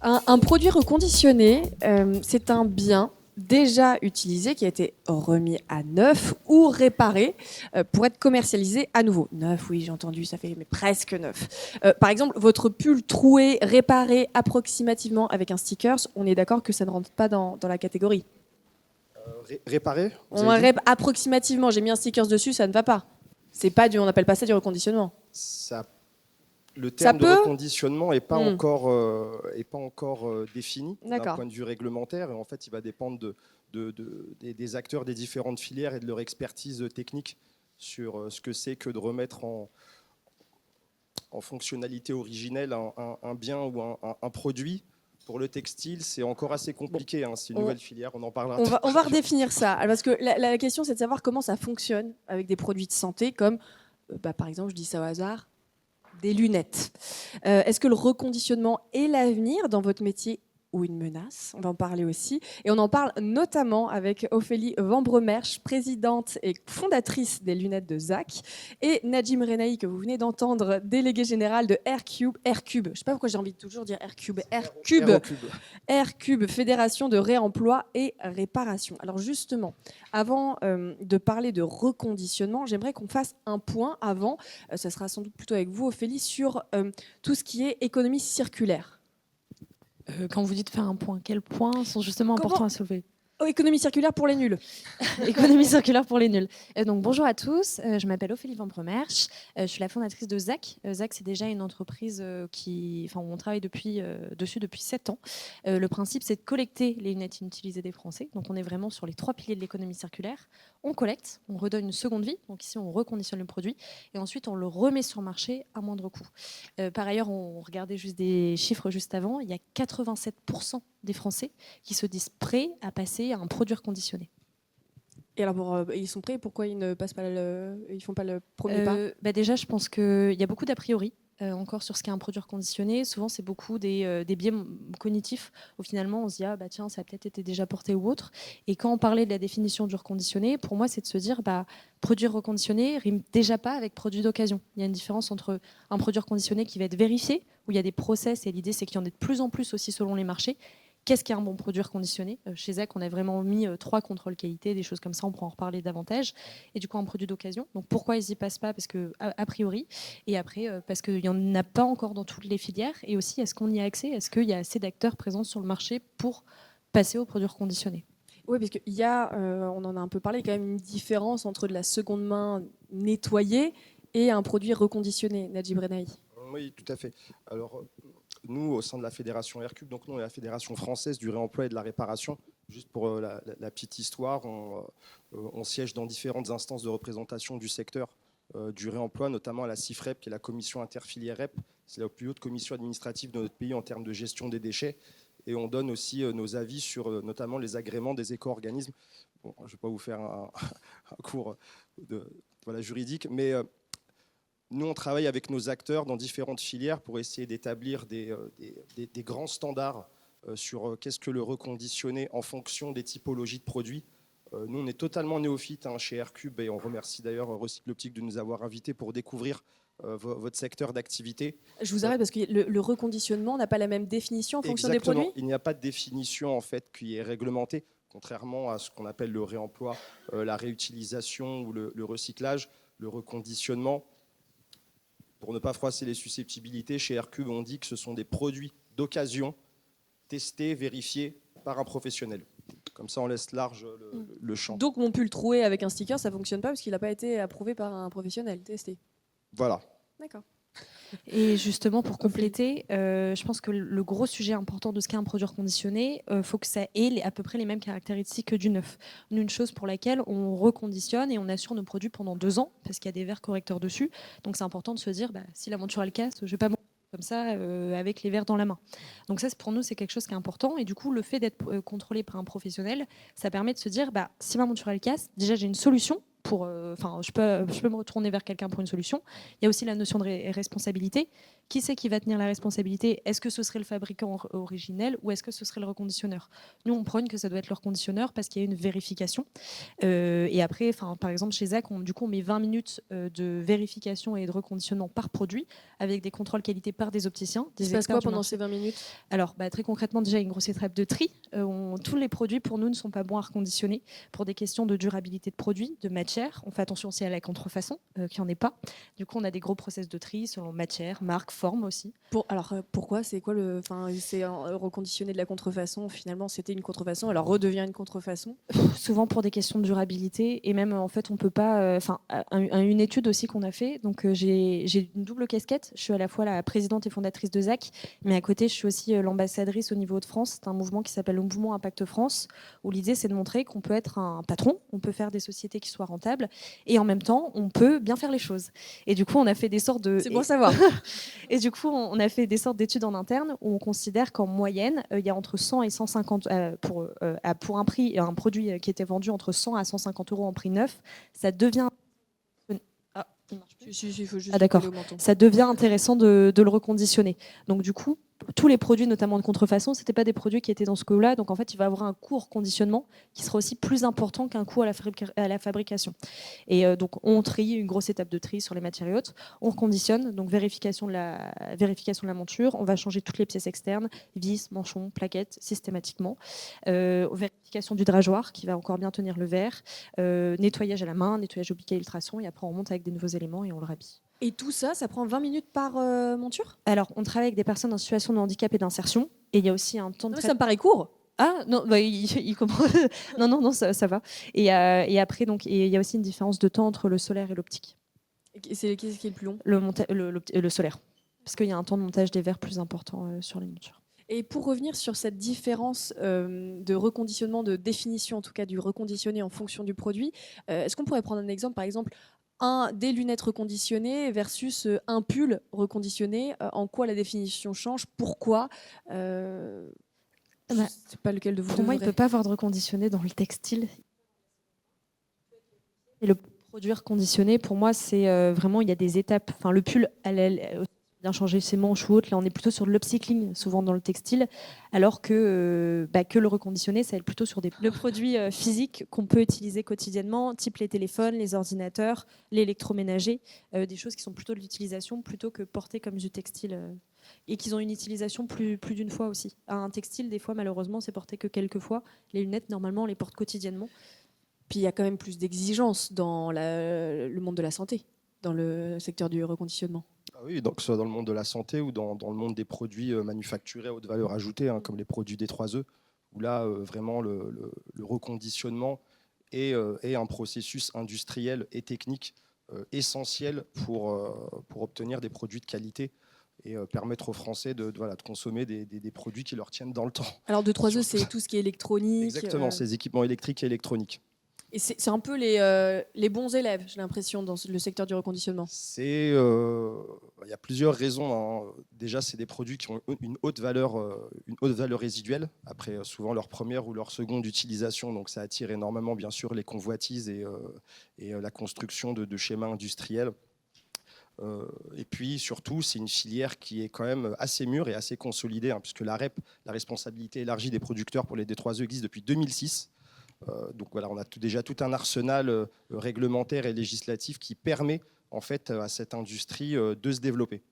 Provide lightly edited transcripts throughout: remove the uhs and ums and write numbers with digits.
Un produit reconditionné, c'est un bien déjà utilisé qui a été remis à neuf ou réparé pour être commercialisé à nouveau. Neuf, oui, j'ai entendu, ça fait mais presque neuf. Par exemple, votre pull troué, réparé approximativement avec un sticker, on est d'accord que ça ne rentre pas dans la catégorie. Réparer, vous avez dit Approximativement, j'ai mis un sticker dessus, ça ne va pas. C'est pas on n'appelle pas ça du reconditionnement. ça, le Ça terme de peut. reconditionnement n'est pas encore défini d'un D'accord. point de vue réglementaire. Et en fait, il va dépendre des acteurs des différentes filières et de leur expertise technique sur ce que c'est que de remettre en fonctionnalité originelle un bien ou un produit. Pour le textile, c'est encore assez compliqué. Hein. C'est une nouvelle filière, on en parlera. On va redéfinir ça. Parce que la question, c'est de savoir comment ça fonctionne avec des produits de santé, comme, par exemple, je dis ça au hasard, des lunettes. Est-ce que le reconditionnement est l'avenir dans votre métier ou une menace? On va en parler aussi. Et on en parle notamment avec Ophélie Van Bremersch, présidente et fondatrice des lunettes de ZAC, et Najim Renaï, que vous venez d'entendre, délégué général de Aircube. Aircube, je ne sais pas pourquoi j'ai envie de toujours dire Aircube. Aircube. Aircube, Fédération de réemploi et réparation. Alors justement, avant de parler de reconditionnement, j'aimerais qu'on fasse un point avant, ça sera sans doute plutôt avec vous Ophélie, sur tout ce qui est économie circulaire. Quand vous dites faire un point, quels points sont justement importants à soulever? Économie circulaire pour les nuls. Économie circulaire pour les nuls. Donc, bonjour à tous, je m'appelle Ophélie Van Bremersch, je suis la fondatrice de ZAC. ZAC, c'est déjà une entreprise où on travaille dessus depuis 7 ans. Le principe, c'est de collecter les lunettes inutilisées des Français. Donc, on est vraiment sur les 3 piliers de l'économie circulaire. On collecte, on redonne une seconde vie. Donc ici, on reconditionne le produit. Et ensuite, on le remet sur le marché à moindre coût. Par ailleurs, on regardait juste des chiffres juste avant. Il y a 87% des Français qui se disent prêts à passer à un produit reconditionné. Et alors, ils sont prêts? Pourquoi ils ne passent pas ils font pas le premier pas? Déjà, je pense qu'il y a beaucoup d'a priori encore sur ce qu'est un produit reconditionné. Souvent, c'est beaucoup des biais cognitifs où finalement, on se dit tiens, ça a peut-être été déjà porté ou autre. Et quand on parlait de la définition du reconditionné, pour moi, c'est de se dire produit reconditionné rime déjà pas avec produit d'occasion. Il y a une différence entre un produit reconditionné qui va être vérifié, où il y a des process, et l'idée, c'est qu'il y en ait de plus en plus aussi selon les marchés. Qu'est-ce qu'est un bon produit reconditionné? Chez ZAC, on a vraiment mis 3 contrôles qualité, des choses comme ça, on pourra en reparler davantage. Et du coup, un produit d'occasion. Donc pourquoi ils n'y passent pas? Parce que, a priori, et après, parce qu'il n'y en a pas encore dans toutes les filières. Et aussi, est-ce qu'on y a accès? Est-ce qu'il y a assez d'acteurs présents sur le marché pour passer au produit reconditionné? Oui, parce qu'il y a, on en a un peu parlé, quand même une différence entre de la seconde main nettoyée et un produit reconditionné. Najib Renaï. Oui, tout à fait. Alors, nous, au sein de la fédération Aircube, donc nous, on est la fédération française du réemploi et de la réparation. Juste pour la petite histoire, on siège dans différentes instances de représentation du secteur du réemploi, notamment à la CIFREP, qui est la commission interfilière REP. C'est la plus haute commission administrative de notre pays en termes de gestion des déchets. Et on donne aussi nos avis sur notamment les agréments des éco-organismes. Bon, je ne vais pas vous faire un cours juridique, mais nous, on travaille avec nos acteurs dans différentes filières pour essayer d'établir des grands standards sur qu'est-ce que le reconditionné en fonction des typologies de produits. Nous, on est totalement néophytes chez Aircube et on remercie d'ailleurs Recycle Optique de nous avoir invités pour découvrir votre secteur d'activité. Je vous arrête parce que le reconditionnement n'a pas la même définition en fonction des produits. Il n'y a pas de définition en fait qui est réglementée, contrairement à ce qu'on appelle le réemploi, la réutilisation ou le recyclage, le reconditionnement. Pour ne pas froisser les susceptibilités, chez Aircube, on dit que ce sont des produits d'occasion testés, vérifiés par un professionnel. Comme ça, on laisse large le champ. Donc, mon pull troué avec un sticker, ça ne fonctionne pas parce qu'il n'a pas été approuvé par un professionnel, testé. Voilà. D'accord. Et justement, pour compléter, je pense que le gros sujet important de ce qu'est un produit reconditionné, faut que ça ait à peu près les mêmes caractéristiques que du neuf. Une chose pour laquelle on reconditionne et on assure nos produits pendant 2 ans, parce qu'il y a des verres correcteurs dessus. Donc c'est important de se dire, si la monture elle casse, je ne vais pas comme ça avec les verres dans la main. Donc ça, pour nous, c'est quelque chose qui est important. Et du coup, le fait d'être contrôlé par un professionnel, ça permet de se dire, si ma monture elle casse, déjà j'ai une solution je peux me retourner vers quelqu'un pour une solution. Il y a aussi la notion de responsabilité. Qui c'est qui va tenir la responsabilité? Est-ce que ce serait le fabricant originel ou est-ce que ce serait le reconditionneur? Nous, on prône que ça doit être le reconditionneur parce qu'il y a une vérification. Et après, par exemple, chez ZAC, on met 20 minutes de vérification et de reconditionnement par produit avec des contrôles qualité par des opticiens. Il se passe quoi pendant ces 20 minutes? Alors, très concrètement, déjà, il y a une grosse étape de tri. Tous les produits, pour nous, ne sont pas bons à reconditionner pour des questions de durabilité de produits, de matière. On fait attention aussi à la contrefaçon, qu'il n'y en ait pas. Du coup, on a des gros process de tri selon matière, marque, forme aussi. Pourquoi? C'est quoi c'est reconditionner de la contrefaçon? Finalement, c'était une contrefaçon, alors redevient une contrefaçon. Souvent pour des questions de durabilité et même en fait on peut pas. Une étude aussi qu'on a fait. Donc j'ai une double casquette. Je suis à la fois la présidente et fondatrice de ZAC, mais à côté je suis aussi l'ambassadrice au niveau de France. C'est un mouvement qui s'appelle le mouvement Impact France, où l'idée c'est de montrer qu'on peut être un patron, on peut faire des sociétés qui soient rentables et en même temps on peut bien faire les choses. Et du coup on a fait des sortes de. C'est bon à savoir. Et du coup, on a fait des sortes d'études en interne où on considère qu'en moyenne, il y a entre 100 et 150 pour un prix, un produit qui était vendu entre 100 à 150 euros en prix neuf, ça devient. Ah, il marche plus. Il faut juste d'accord. couper le menton. Ça devient intéressant de le reconditionner. Donc du coup, tous les produits, notamment de contrefaçon, c'était pas des produits qui étaient dans ce coût-là. Donc en fait, il va avoir un coût reconditionnement qui sera aussi plus important qu'un coût à la fabrication. Et donc on trie, une grosse étape de tri sur les matières et autres. On reconditionne, donc vérification de la monture. On va changer toutes les pièces externes, vis, manchons, plaquettes, systématiquement. Vérification du drageoir qui va encore bien tenir le verre. Nettoyage à la main, nettoyage au piquet ultrason. Et après on monte avec des nouveaux éléments et on le rhabille. Et tout ça, ça prend 20 minutes par monture? Alors, on travaille avec des personnes en situation de handicap et d'insertion. Et il y a aussi un temps de Ça me paraît court. Ah non, il comprend. non, ça va. Et après, donc, il y a aussi une différence de temps entre le solaire et l'optique. Et c'est qu'est-ce qui est le plus long? Le solaire. Parce qu'il y a un temps de montage des verres plus important sur les montures. Et pour revenir sur cette différence de reconditionnement, de définition en tout cas du reconditionné en fonction du produit, est-ce qu'on pourrait prendre un exemple, par exemple, des lunettes reconditionnées versus un pull reconditionné, en quoi la définition change? Pourquoi c'est pas lequel de vous Pour moi, il ne peut pas avoir de reconditionné dans le textile. Et le produit reconditionné, pour moi, c'est vraiment, il y a des étapes. Enfin, le pull, elle bien changer ses manches ou autre. Là, on est plutôt sur de l'upcycling, souvent dans le textile, alors que le reconditionné, ça va être plutôt sur le produit physique qu'on peut utiliser quotidiennement, type les téléphones, les ordinateurs, l'électroménager, des choses qui sont plutôt de l'utilisation plutôt que portées comme du textile. Et qu'ils ont une utilisation plus d'une fois aussi. Un textile, des fois, malheureusement, c'est porté que quelques fois. Les lunettes, normalement, on les porte quotidiennement. Puis il y a quand même plus d'exigences dans le monde de la santé, dans le secteur du reconditionnement. Ah oui, donc que ce soit dans le monde de la santé ou dans le monde des produits manufacturés à haute valeur ajoutée, comme les produits D3E, où là, vraiment, le reconditionnement est un processus industriel et technique essentiel pour obtenir des produits de qualité et permettre aux Français de consommer des produits qui leur tiennent dans le temps. Alors, D3E, c'est tout ce qui est électronique. Exactement, c'est les équipements électriques et électroniques. Et c'est un peu les bons élèves, j'ai l'impression, dans le secteur du reconditionnement. Il y a plusieurs raisons. Déjà, c'est des produits qui ont une haute valeur résiduelle, après souvent leur première ou leur seconde utilisation. Donc ça attire énormément, bien sûr, les convoitises et la construction de schémas industriels. Et puis surtout, c'est une filière qui est quand même assez mûre et assez consolidée, puisque la REP, la responsabilité élargie des producteurs pour les D3E, existe depuis 2006. Donc voilà, on a déjà tout un arsenal réglementaire et législatif qui permet en fait à cette industrie de se développer.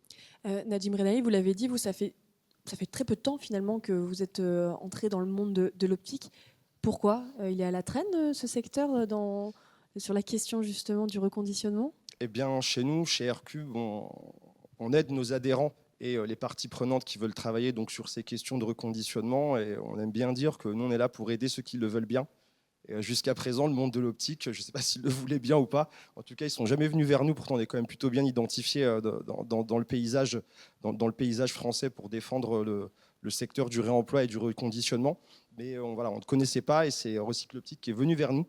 Nadim Renaï, vous l'avez dit, ça fait très peu de temps finalement que vous êtes entré dans le monde de l'optique. Pourquoi il est à la traîne ce secteur sur la question justement du reconditionnement? Eh bien, chez nous, chez RQ, on aide nos adhérents et les parties prenantes qui veulent travailler donc sur ces questions de reconditionnement. Et on aime bien dire que nous, on est là pour aider ceux qui le veulent bien. Jusqu'à présent, le monde de l'optique, je ne sais pas s'ils le voulaient bien ou pas. En tout cas, ils ne sont jamais venus vers nous. Pourtant, on est quand même plutôt bien identifiés dans le paysage français pour défendre le secteur du réemploi et du reconditionnement. Mais on ne connaissait pas et c'est Recycle Optique qui est venu vers nous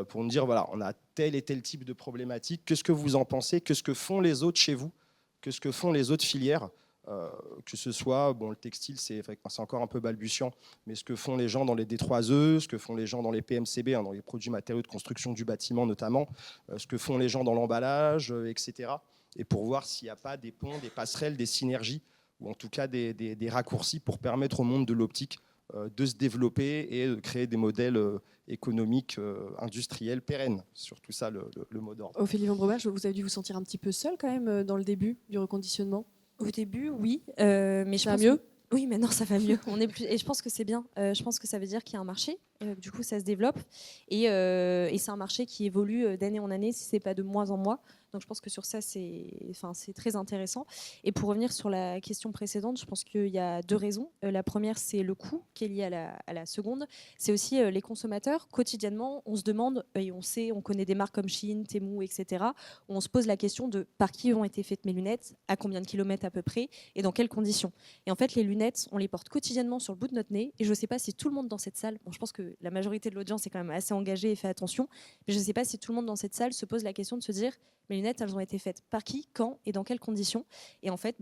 pour nous dire, voilà, on a tel et tel type de problématique. Qu'est-ce que vous en pensez? Qu'est-ce que font les autres chez vous? Qu'est-ce que font les autres filières? que ce soit, le textile, c'est encore un peu balbutiant, mais ce que font les gens dans les D3E, ce que font les gens dans les PMCB, dans les produits matériaux de construction du bâtiment notamment, ce que font les gens dans l'emballage, etc. Et pour voir s'il n'y a pas des ponts, des passerelles, des synergies, ou en tout cas des raccourcis pour permettre au monde de l'optique de se développer et de créer des modèles économiques, industriels pérennes. Surtout ça, le mot d'ordre. Ophélie Vendromer, vous avez dû vous sentir un petit peu seule quand même dans le début du reconditionnement? Au début, oui, mais ça va mieux. Oui, maintenant ça va mieux. Et je pense que c'est bien. Je pense que ça veut dire qu'il y a un marché. Du coup, ça se développe. Et c'est un marché qui évolue d'année en année, si ce n'est pas de mois en mois. Donc je pense que sur ça, c'est très intéressant. Et pour revenir sur la question précédente, je pense qu'il y a deux raisons. La première, c'est le coût qui est lié à la seconde. C'est aussi les consommateurs. Quotidiennement, on se demande, et on connaît des marques comme Shein, Temu, etc., où on se pose la question de par qui ont été faites mes lunettes, à combien de kilomètres à peu près, et dans quelles conditions. Et en fait, les lunettes, on les porte quotidiennement sur le bout de notre nez. Et je ne sais pas si tout le monde dans cette salle, je pense que la majorité de l'audience est quand même assez engagée et fait attention, mais je ne sais pas si tout le monde dans cette salle se pose la question de se dire mes lunettes, elles ont été faites par qui, quand et dans quelles conditions. Et en fait,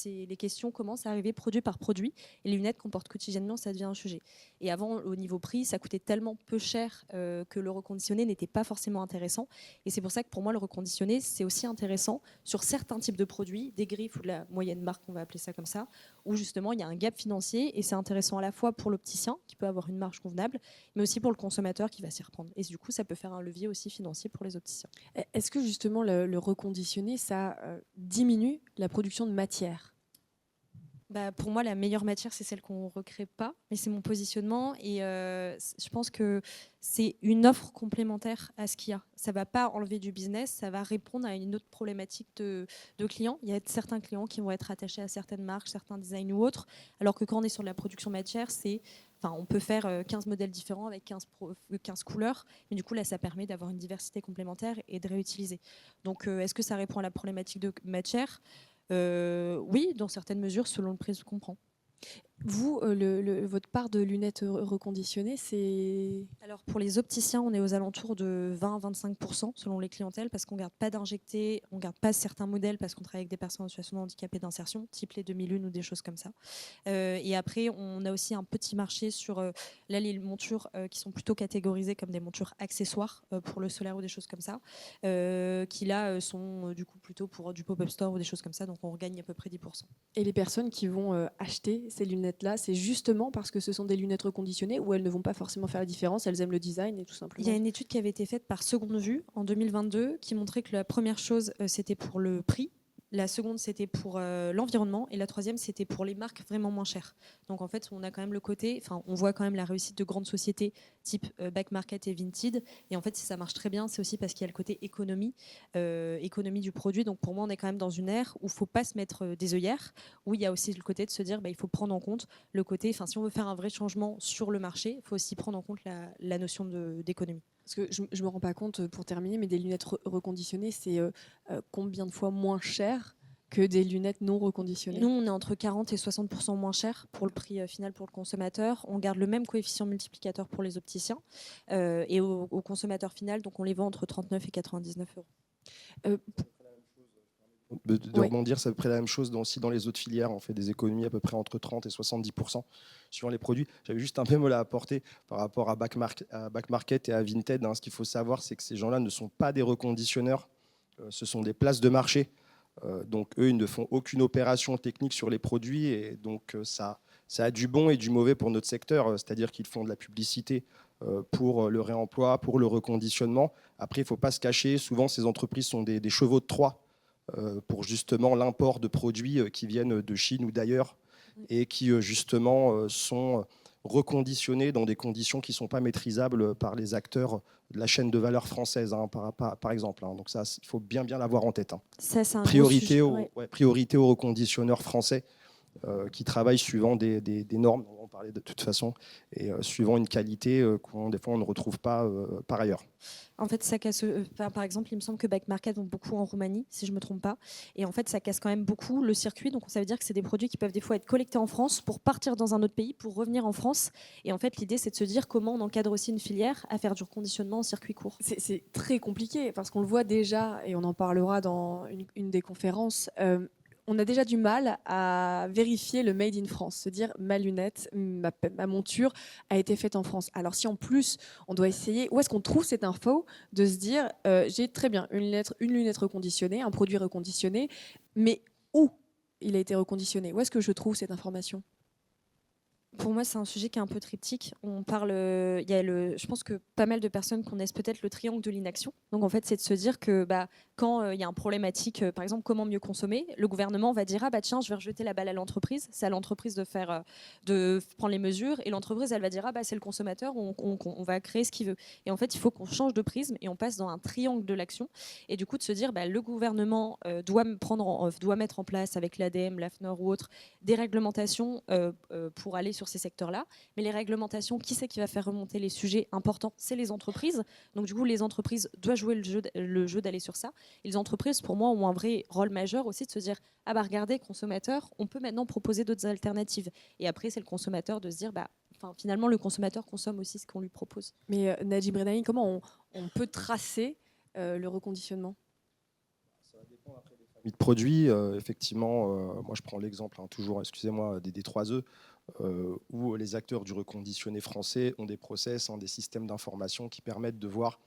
les questions commencent à arriver produit par produit. Et les lunettes qu'on porte quotidiennement, ça devient un sujet. Et avant, au niveau prix, ça coûtait tellement peu cher que le reconditionné n'était pas forcément intéressant. Et c'est pour ça que pour moi, le reconditionné, c'est aussi intéressant sur certains types de produits, des griffes ou de la moyenne marque, on va appeler ça comme ça, où justement, il y a un gap financier. Et c'est intéressant à la fois pour l'opticien, qui peut avoir une marge convenable, mais aussi pour le consommateur qui va s'y reprendre. Et du coup, ça peut faire un levier aussi financier pour les opticiens. Est-ce que justement le reconditionné, ça diminue la production de matière? Pour moi, la meilleure matière, c'est celle qu'on ne recrée pas, mais c'est mon positionnement. Et je pense que c'est une offre complémentaire à ce qu'il y a. Ça ne va pas enlever du business, ça va répondre à une autre problématique de clients. Il y a certains clients qui vont être attachés à certaines marques, certains designs ou autres, alors que quand on est sur de la production matière, on peut faire 15 modèles différents avec 15 couleurs, mais du coup, là, ça permet d'avoir une diversité complémentaire et de réutiliser. Donc, est-ce que ça répond à la problématique de matière ? Oui, dans certaines mesures, selon le prix qu'on prend. Vous, votre part de lunettes reconditionnées, c'est... Alors pour les opticiens, on est aux alentours de 20-25% selon les clientèles, parce qu'on ne garde pas d'injectés, on ne garde pas certains modèles parce qu'on travaille avec des personnes en situation de handicap et d'insertion, type les 2001 ou des choses comme ça. Et après, on a aussi un petit marché sur là, les montures qui sont plutôt catégorisées comme des montures accessoires pour le solaire ou des choses comme ça, qui là sont du coup plutôt pour du pop-up store ou des choses comme ça, donc on regagne à peu près 10%. Et les personnes qui vont acheter ces lunettes-là, c'est justement parce que ce sont des lunettes reconditionnées ou elles ne vont pas forcément faire la différence, elles aiment le design et tout simplement? Il y a une étude qui avait été faite par Seconde Vue en 2022 qui montrait que la première chose, c'était pour le prix. La seconde, c'était pour l'environnement. Et la troisième, c'était pour les marques vraiment moins chères. Donc, en fait, on a quand même le côté... on voit quand même la réussite de grandes sociétés type Back Market et Vinted. Et en fait, si ça marche très bien, c'est aussi parce qu'il y a le côté économie du produit. Donc, pour moi, on est quand même dans une ère où il ne faut pas se mettre des œillères, où il y a aussi le côté de se dire il faut prendre en compte le côté... si on veut faire un vrai changement sur le marché, il faut aussi prendre en compte la notion d'économie. Parce que je ne me rends pas compte, pour terminer, mais des lunettes reconditionnées, c'est combien de fois moins cher que des lunettes non reconditionnées? Nous, on est entre 40 et 60% moins cher pour le prix final pour le consommateur. On garde le même coefficient multiplicateur pour les opticiens et au consommateur final, donc on les vend entre 39 et 99 euros. De rebondir, c'est à peu près la même chose aussi dans les autres filières. On fait des économies à peu près entre 30 et 70% sur les produits. J'avais juste un bémol à apporter par rapport à Back Market et à Vinted. Ce qu'il faut savoir, c'est que ces gens-là ne sont pas des reconditionneurs. Ce sont des places de marché. Donc, eux, ils ne font aucune opération technique sur les produits. Et donc, ça a du bon et du mauvais pour notre secteur. C'est-à-dire qu'ils font de la publicité pour le réemploi, pour le reconditionnement. Après, il ne faut pas se cacher. Souvent, ces entreprises sont des chevaux de Troie pour justement l'import de produits qui viennent de Chine ou d'ailleurs et qui justement sont reconditionnés dans des conditions qui ne sont pas maîtrisables par les acteurs de la chaîne de valeur française, par exemple. Donc ça, il faut bien l'avoir en tête. Ça, c'est un priorité, sujet, aux reconditionneurs français qui travaillent suivant des normes, on va en parler de toute façon, et suivant une qualité des fois on ne retrouve pas par ailleurs. En fait, ça casse. Par exemple, il me semble que Back Market vont beaucoup en Roumanie, si je ne me trompe pas. Et en fait, ça casse quand même beaucoup le circuit. Donc, ça veut dire que c'est des produits qui peuvent des fois être collectés en France pour partir dans un autre pays, pour revenir en France. Et en fait, l'idée, c'est de se dire comment on encadre aussi une filière à faire du reconditionnement en circuit court. C'est très compliqué parce qu'on le voit déjà, et on en parlera dans une des conférences. on a déjà du mal à vérifier le made in France, se dire ma lunette, ma monture a été faite en France. Alors si en plus on doit essayer, où est-ce qu'on trouve cette info de se dire j'ai très bien une lunette reconditionnée, un produit reconditionné, mais où il a été reconditionné? Où est-ce que je trouve cette information? Pour moi, c'est un sujet qui est un peu triptyque. On parle, je pense que pas mal de personnes connaissent peut-être le triangle de l'inaction. Donc en fait, c'est de se dire que quand il y a un problématique, par exemple, comment mieux consommer, le gouvernement va dire tiens, je vais rejeter la balle à l'entreprise. C'est à l'entreprise de prendre les mesures, et l'entreprise elle va dire c'est le consommateur, on va créer ce qu'il veut. Et en fait, il faut qu'on change de prisme et on passe dans un triangle de l'action. Et du coup, de se dire le gouvernement doit mettre en place avec l'ADEME, l'AFNOR ou autre des réglementations pour aller sur ces secteurs-là. Mais les réglementations, qui c'est qui va faire remonter les sujets importants? C'est les entreprises. Donc du coup, les entreprises doivent jouer le jeu d'aller sur ça. Et les entreprises, pour moi, ont un vrai rôle majeur aussi de se dire regardez, consommateur, on peut maintenant proposer d'autres alternatives. Et après, c'est le consommateur de se dire finalement, le consommateur consomme aussi ce qu'on lui propose. Mais Najib Renaï, comment on peut tracer le reconditionnement? Ça va dépendre après des familles de produits. Effectivement, moi je prends l'exemple, toujours, excusez-moi, des D3E, où les acteurs du reconditionné français ont des process, des systèmes d'information qui permettent de voir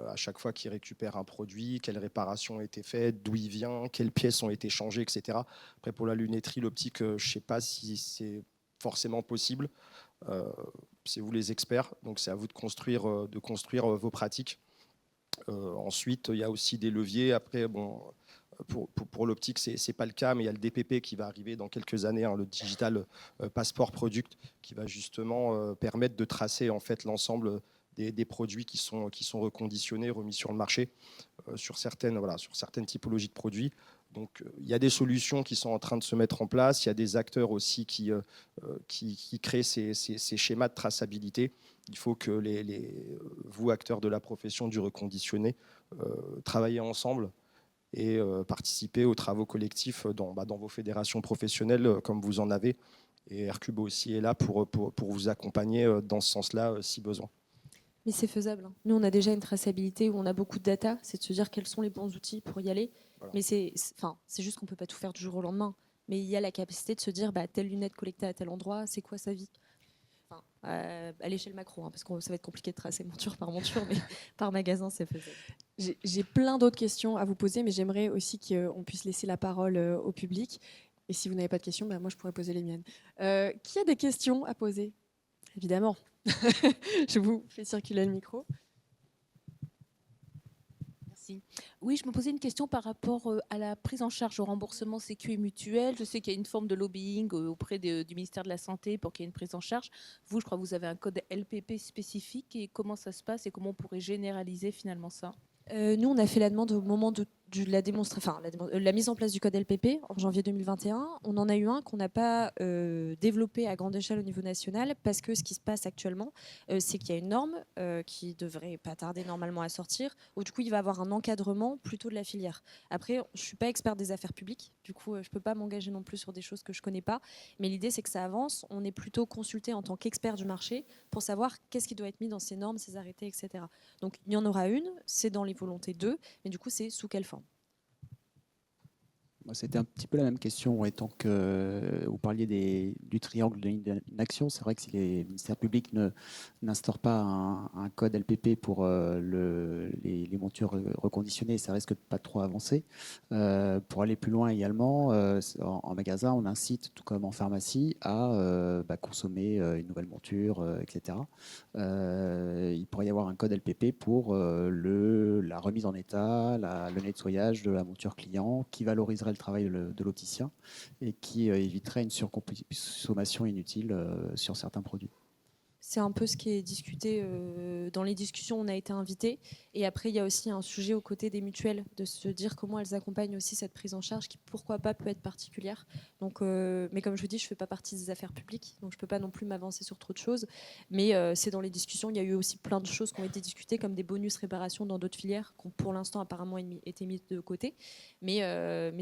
à chaque fois qu'ils récupèrent un produit, quelle réparation a été faite, d'où il vient, quelles pièces ont été changées, etc. Après, pour la lunetterie, l'optique, je ne sais pas si c'est forcément possible. C'est vous les experts, donc c'est à vous de construire vos pratiques. Ensuite, il y a aussi des leviers. Après, pour l'optique, ce n'est pas le cas, mais il y a le DPP qui va arriver dans quelques années, le Digital Passport Product, qui va justement permettre de tracer en fait l'ensemble des produits qui sont reconditionnés, remis sur le marché sur certaines typologies de produits. Donc, il y a des solutions qui sont en train de se mettre en place. Il y a des acteurs aussi qui créent ces schémas de traçabilité. Il faut que vous, acteurs de la profession du reconditionné, travaillez ensemble et participer aux travaux collectifs dans vos fédérations professionnelles comme vous en avez. Et Aircube aussi est là pour vous accompagner dans ce sens-là si besoin. Mais c'est faisable. Nous, on a déjà une traçabilité où on a beaucoup de data. C'est de se dire quels sont les bons outils pour y aller. Voilà. Mais c'est juste qu'on ne peut pas tout faire du jour au lendemain. Mais il y a la capacité de se dire telle lunette collectée à tel endroit, c'est quoi sa vie? À l'échelle macro, parce que ça va être compliqué de tracer monture par monture, mais par magasin, c'est faisable. J'ai plein d'autres questions à vous poser, mais j'aimerais aussi qu'on puisse laisser la parole au public. Et si vous n'avez pas de questions, moi, je pourrais poser les miennes. Qui a des questions à poser? Évidemment. Je vous fais circuler le micro. Merci. Oui, je me posais une question par rapport à la prise en charge au remboursement sécu et mutuel. Je sais qu'il y a une forme de lobbying auprès du ministère de la Santé pour qu'il y ait une prise en charge. Vous, je crois que vous avez un code LPP spécifique. Et comment ça se passe et comment on pourrait généraliser finalement ça? Nous, on a fait la demande au moment de la mise en place du code LPP en janvier 2021. On en a eu un qu'on n'a pas développé à grande échelle au niveau national parce que ce qui se passe actuellement, c'est qu'il y a une norme qui devrait pas tarder normalement à sortir, où du coup il va y avoir un encadrement plutôt de la filière. Après, je suis pas experte des affaires publiques, du coup je peux pas m'engager non plus sur des choses que je connais pas, mais l'idée c'est que ça avance. On est plutôt consulté en tant qu'expert du marché pour savoir qu'est-ce qui doit être mis dans ces normes, ces arrêtés, etc. Donc il y en aura une, c'est dans les volontés d'eux, mais du coup c'est sous quelle forme? C'était un petit peu la même question, étant que vous parliez du triangle de l'inaction. C'est vrai que si les ministères publics n'instaurent pas un code LPP pour les montures reconditionnées, ça risque de pas trop avancer. Pour aller plus loin également, en magasin, on incite, tout comme en pharmacie, à consommer une nouvelle monture, etc. Il pourrait y avoir un code LPP pour la remise en état, le nettoyage de la monture client, qui valoriserait le travail de l'opticien et qui éviterait une surconsommation inutile sur certains produits. C'est un peu ce qui est discuté dans les discussions. On a été invité. Et après, il y a aussi un sujet aux côtés des mutuelles, de se dire comment elles accompagnent aussi cette prise en charge qui, pourquoi pas, peut être particulière. Donc, mais comme je vous dis, je ne fais pas partie des affaires publiques, donc je ne peux pas non plus m'avancer sur trop de choses. Mais c'est dans les discussions. Il y a eu aussi plein de choses qui ont été discutées, comme des bonus réparation dans d'autres filières, qui ont pour l'instant apparemment été mises de côté. Mais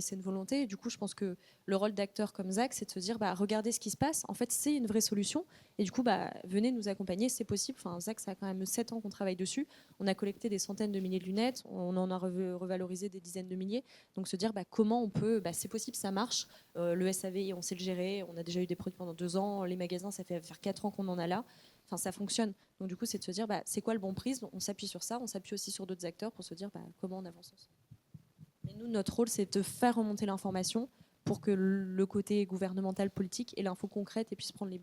c'est une volonté. Et du coup, je pense que le rôle d'acteur comme Zach, c'est de se dire, regardez ce qui se passe. En fait, c'est une vraie solution. Et du coup, venez venez nous accompagner, c'est possible. Enfin, Zach, ça a quand même 7 ans qu'on travaille dessus. On a collecté des centaines de milliers de lunettes, on en a revalorisé des dizaines de milliers. Donc se dire comment on peut, c'est possible, ça marche. Le SAV, on sait le gérer, on a déjà eu des produits pendant 2 ans, les magasins, ça fait faire 4 ans qu'on en a là. Enfin, ça fonctionne. Donc du coup, c'est de se dire c'est quoi le bon prisme. On s'appuie sur ça, on s'appuie aussi sur d'autres acteurs pour se dire comment on avance ensemble. Mais nous, notre rôle, c'est de faire remonter l'information pour que le côté gouvernemental, politique et l'info concrète et puisse prendre les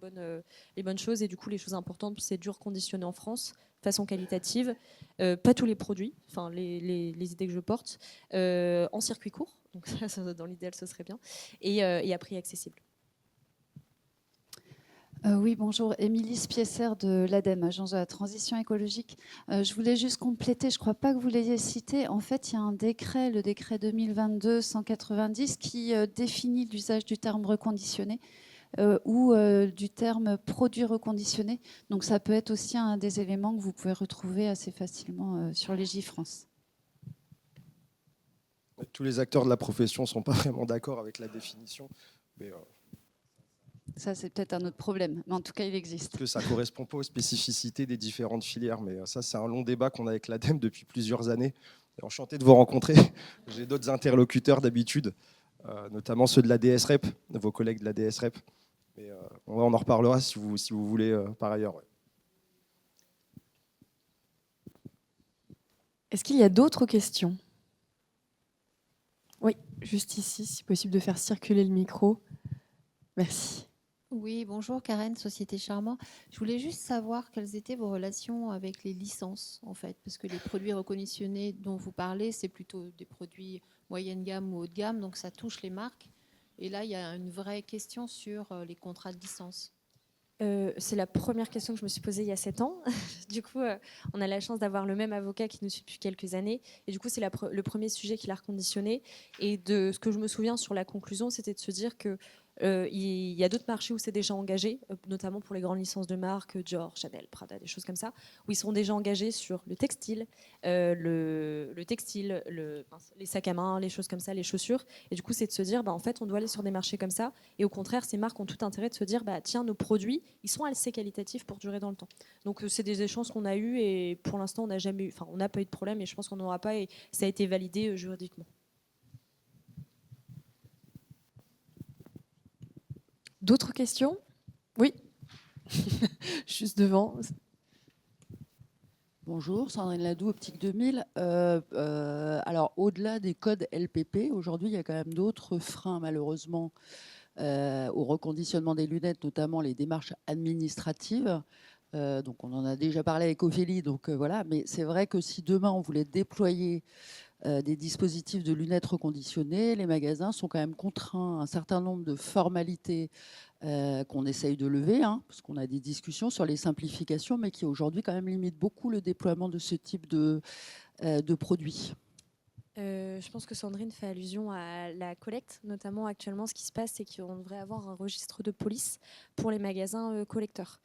bonnes choses. Et du coup, les choses importantes, c'est dur conditionné en France, façon qualitative, pas tous les produits, enfin les idées que je porte, en circuit court, donc ça, dans l'idéal, ce serait bien, et à prix accessible. Oui, bonjour. Émilie Spiesser de l'ADEME, Agence de la transition écologique. Je voulais juste compléter, je ne crois pas que vous l'ayez cité. En fait, il y a un décret, le décret 2022-190, qui définit l'usage du terme reconditionné ou du terme produit reconditionné. Donc, ça peut être aussi un des éléments que vous pouvez retrouver assez facilement sur Légifrance. Tous les acteurs de la profession ne sont pas vraiment d'accord avec la définition, mais ça, c'est peut-être un autre problème, mais en tout cas, il existe. parce que ça ne correspond pas aux spécificités des différentes filières. Mais ça, c'est un long débat qu'on a avec l'ADEME depuis plusieurs années. Et enchanté de vous rencontrer. J'ai d'autres interlocuteurs d'habitude, notamment ceux de la DSREP, vos collègues de la DSREP. Mais on en reparlera si vous voulez par ailleurs. Ouais. Est-ce qu'il y a d'autres questions ? Oui, juste ici, si possible de faire circuler le micro. Merci. Oui, bonjour Karen, Société Charmant. Je voulais juste savoir quelles étaient vos relations avec les licences, en fait, parce que les produits reconditionnés dont vous parlez, c'est plutôt des produits moyenne gamme ou haut de gamme, donc ça touche les marques. Et là, il y a une vraie question sur les contrats de licence. C'est la première question que je me suis posée il y a 7 ans. Du coup, on a la chance d'avoir le même avocat qui nous suit depuis quelques années. Et du coup, c'est le premier sujet qu'il a reconditionné. Et de ce que je me souviens sur la conclusion, c'était de se dire que il y a d'autres marchés où c'est déjà engagé, notamment pour les grandes licences de marque, Dior, Chanel, Prada, des choses comme ça, où ils sont déjà engagés sur le textile, les sacs à main, les choses comme ça, les chaussures. Et du coup, c'est de se dire, en fait, on doit aller sur des marchés comme ça. Et au contraire, ces marques ont tout intérêt de se dire, tiens, nos produits, ils sont assez qualitatifs pour durer dans le temps. Donc, c'est des échanges qu'on a eus et pour l'instant, on n'a pas eu de problème et je pense qu'on n'aura pas. Et ça a été validé juridiquement. D'autres questions ? Oui. Juste devant. Bonjour, Sandrine Ladoux, Optique 2000. Alors, au-delà des codes LPP, aujourd'hui, il y a quand même d'autres freins, malheureusement, au reconditionnement des lunettes, notamment les démarches administratives. Donc, on en a déjà parlé avec Ophélie, donc voilà. Mais c'est vrai que si demain, on voulait déployer des dispositifs de lunettes reconditionnées, les magasins sont quand même contraints à un certain nombre de formalités qu'on essaye de lever, parce qu'on a des discussions sur les simplifications, mais qui aujourd'hui quand même limitent beaucoup le déploiement de ce type de produits. Je pense que Sandrine fait allusion à la collecte. Notamment, actuellement, ce qui se passe, c'est qu'on devrait avoir un registre de police pour les magasins collecteurs.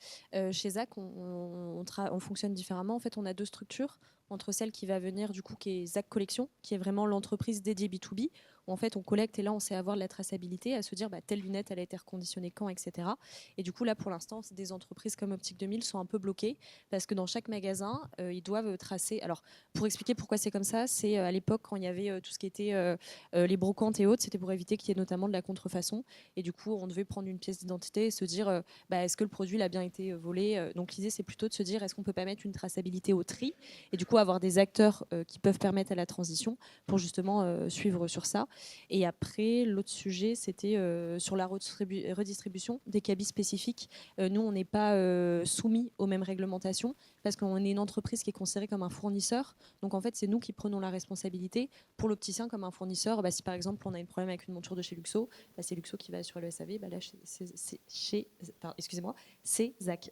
Chez Zach, on fonctionne différemment. En fait, on a 2 structures. Entre celle qui va venir, du coup, qui est Zach Collection, qui est vraiment l'entreprise dédiée B2B, où en fait, on collecte et là, on sait avoir de la traçabilité, à se dire, telle lunette, elle a été reconditionnée quand, etc. Et du coup, là, pour l'instant, des entreprises comme Optique 2000 sont un peu bloquées parce que dans chaque magasin, ils doivent tracer. Alors, pour expliquer pourquoi c'est comme ça, c'est à l'époque, quand il y avait tout ce qui était les brocantes et autres, c'était pour éviter qu'il y ait notamment de la contrefaçon. Et du coup, on devait prendre une pièce d'identité et se dire, est-ce que le produit a bien été volé. Donc, l'idée, c'est plutôt de se dire, est-ce qu'on ne peut pas mettre une traçabilité au tri et du coup, avoir des acteurs qui peuvent permettre à la transition pour justement suivre sur ça. Et après, l'autre sujet, c'était sur la redistribution des cabis spécifiques. Nous, on n'est pas soumis aux mêmes réglementations parce qu'on est une entreprise qui est considérée comme un fournisseur. Donc, en fait, c'est nous qui prenons la responsabilité pour l'opticien comme un fournisseur. Si, par exemple, on a un problème avec une monture de chez Luxo, c'est Luxo qui va assurer le SAV. Là, c'est Zach.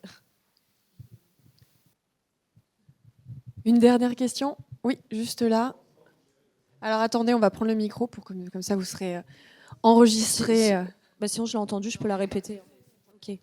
Une dernière question ? Oui, juste là. Alors attendez, on va prendre le micro pour comme ça vous serez enregistré. Sinon, je l'ai entendu, je peux la répéter. Ok.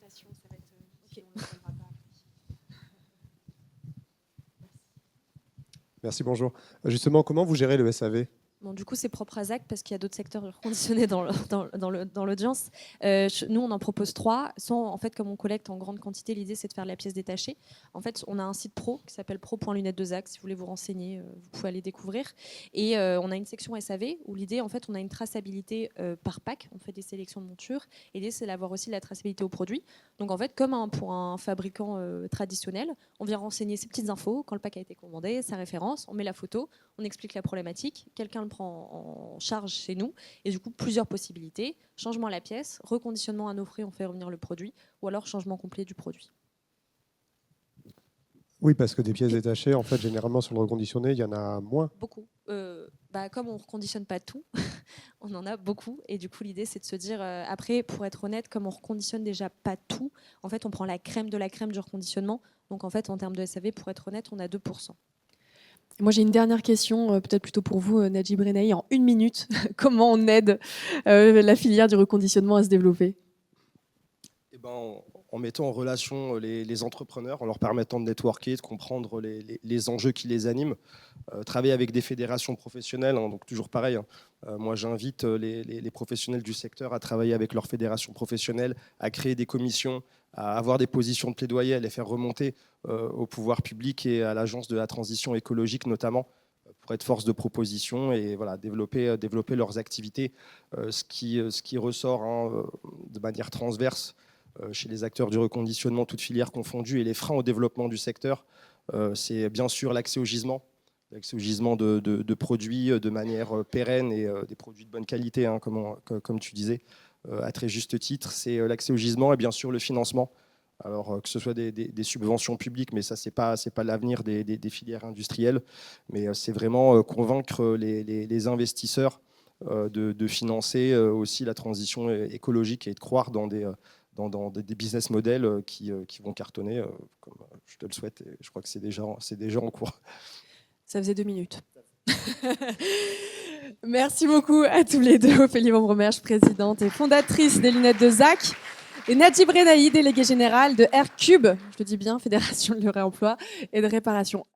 Merci, bonjour. Justement, comment vous gérez le SAV ? Bon, du coup, c'est propre à ZAC parce qu'il y a d'autres secteurs reconditionnés dans l'audience. Nous, on en propose 3. En fait, comme on collecte en grande quantité, l'idée, c'est de faire la pièce détachée. En fait, on a un site pro qui s'appelle pro.lunettes de ZAC. Si vous voulez vous renseigner, vous pouvez aller découvrir. Et on a une section SAV où l'idée, en fait, on a une traçabilité par pack. On fait des sélections de montures. Et l'idée, c'est d'avoir aussi la traçabilité au produit. Donc, en fait, comme pour un fabricant traditionnel, on vient renseigner ces petites infos. Quand le pack a été commandé, sa référence, on met la photo, on explique la problématique. Quelqu'un le prend en charge chez nous, et du coup plusieurs possibilités: changement à la pièce, reconditionnement à nos frais, on fait revenir le produit, ou alors changement complet du produit. Oui, parce que des pièces détachées, en fait, généralement sur le reconditionné, il y en a moins. Beaucoup. Comme on ne reconditionne pas tout, on en a beaucoup, et du coup l'idée c'est de se dire, après, pour être honnête, comme on reconditionne déjà pas tout, en fait on prend la crème de la crème du reconditionnement, donc en fait en termes de SAV, pour être honnête, on a 2%. Moi, j'ai une dernière question, peut-être plutôt pour vous, Nadji Brenahi, en 1 minute. Comment on aide la filière du reconditionnement à se développer ? Eh ben, en mettant en relation les entrepreneurs, en leur permettant de networker, de comprendre les enjeux qui les animent, travailler avec des fédérations professionnelles, hein, donc toujours pareil. Moi, j'invite les professionnels du secteur à travailler avec leurs fédérations professionnelles, à créer des commissions, à avoir des positions de plaidoyer, à les faire remonter au pouvoir public et à l'Agence de la transition écologique notamment, pour être force de proposition et voilà, développer leurs activités. Ce qui ressort, hein, de manière transverse chez les acteurs du reconditionnement, toutes filières confondues, et les freins au développement du secteur, c'est bien sûr l'accès au gisement de produits de manière pérenne et des produits de bonne qualité, hein, comme tu disais, à très juste titre. C'est l'accès au gisement et bien sûr le financement. Alors que ce soit des subventions publiques, mais ça, c'est pas l'avenir des filières industrielles, mais c'est vraiment convaincre les investisseurs de financer aussi la transition écologique et de croire dans des business models qui vont cartonner, comme je te le souhaite, et je crois que c'est déjà en cours. Ça faisait 2 minutes. Merci beaucoup à tous les deux, Ophélie Vambremerche, présidente et fondatrice des lunettes de ZAC, et Nadji Brenahi, déléguée générale de R-Cube, je le dis bien, Fédération de le réemploi et de réparation.